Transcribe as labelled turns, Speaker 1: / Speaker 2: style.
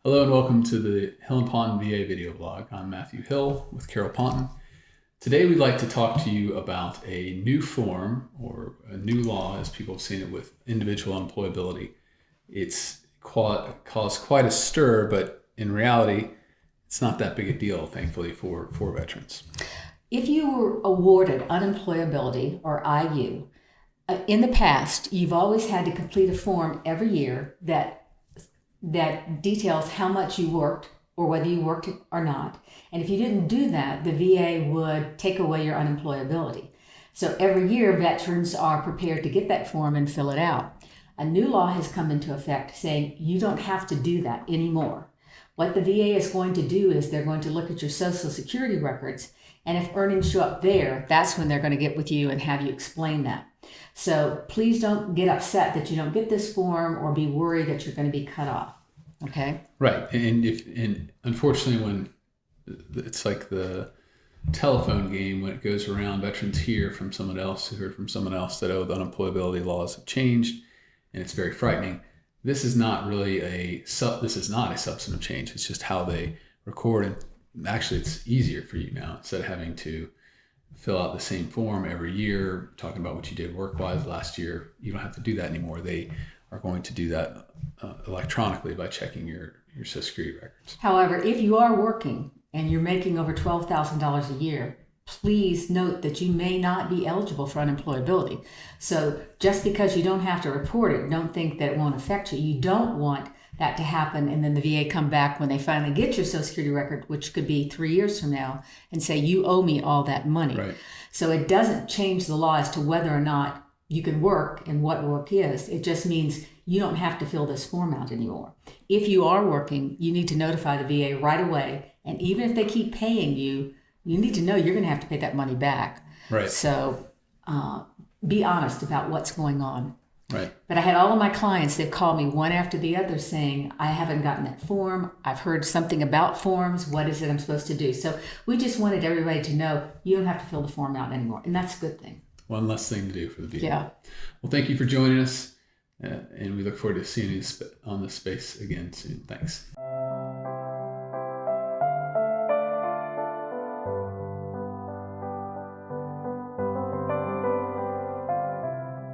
Speaker 1: Hello and welcome to the Hill and Ponton VA video blog. I'm Matthew Hill with Carol Ponton. Today we'd like to talk to you about a new form or a new law, as people have seen it with individual unemployability. It's caused quite a stir, but in reality, it's not that big a deal, thankfully, for veterans.
Speaker 2: If you were awarded unemployability or IU, in the past, you've always had to complete a form every year that details how much you worked or whether you worked or not. And if you didn't do that, the VA would take away your unemployability. So every year, veterans are prepared to get that form and fill it out. A new law has come into effect saying you don't have to do that anymore. What the VA is going to do is they're going to look at your Social Security records, and if earnings show up there, that's when they're going to get with you and have you explain that. So please don't get upset that you don't get this form or be worried that you're going to be cut off. Okay?
Speaker 1: Right. And unfortunately, when it's like the telephone game, when it goes around, veterans hear from someone else who heard from someone else that, the unemployability laws have changed, and it's very frightening. This is not a substantive change. It's just how they record. And actually, it's easier for you now. Instead of having to fill out the same form every year, talking about what you did work-wise last year, you don't have to do that anymore. They are going to do that electronically by checking your Social Security records.
Speaker 2: However, if you are working and you're making over $12,000 a year, please note that you may not be eligible for unemployability. So just because you don't have to report it, don't think that it won't affect you. You don't want that to happen and then the VA come back when they finally get your Social Security record, which could be 3 years from now, and say, you owe me all that money.
Speaker 1: Right.
Speaker 2: So it doesn't change the law as to whether or not you can work and what work is. It just means you don't have to fill this form out anymore. If you are working, you need to notify the VA right away. And even if they keep paying you, you need to know you're going to have to pay that money back.
Speaker 1: Right.
Speaker 2: So be honest about what's going on.
Speaker 1: Right.
Speaker 2: But I had all of my clients, they've called me one after the other saying, I haven't gotten that form. I've heard something about forms. What is it I'm supposed to do? So we just wanted everybody to know you don't have to fill the form out anymore. And that's a good thing.
Speaker 1: One less thing to do for the VA.
Speaker 2: Yeah.
Speaker 1: Well, thank you for joining us, and we look forward to seeing you on this space again soon. Thanks.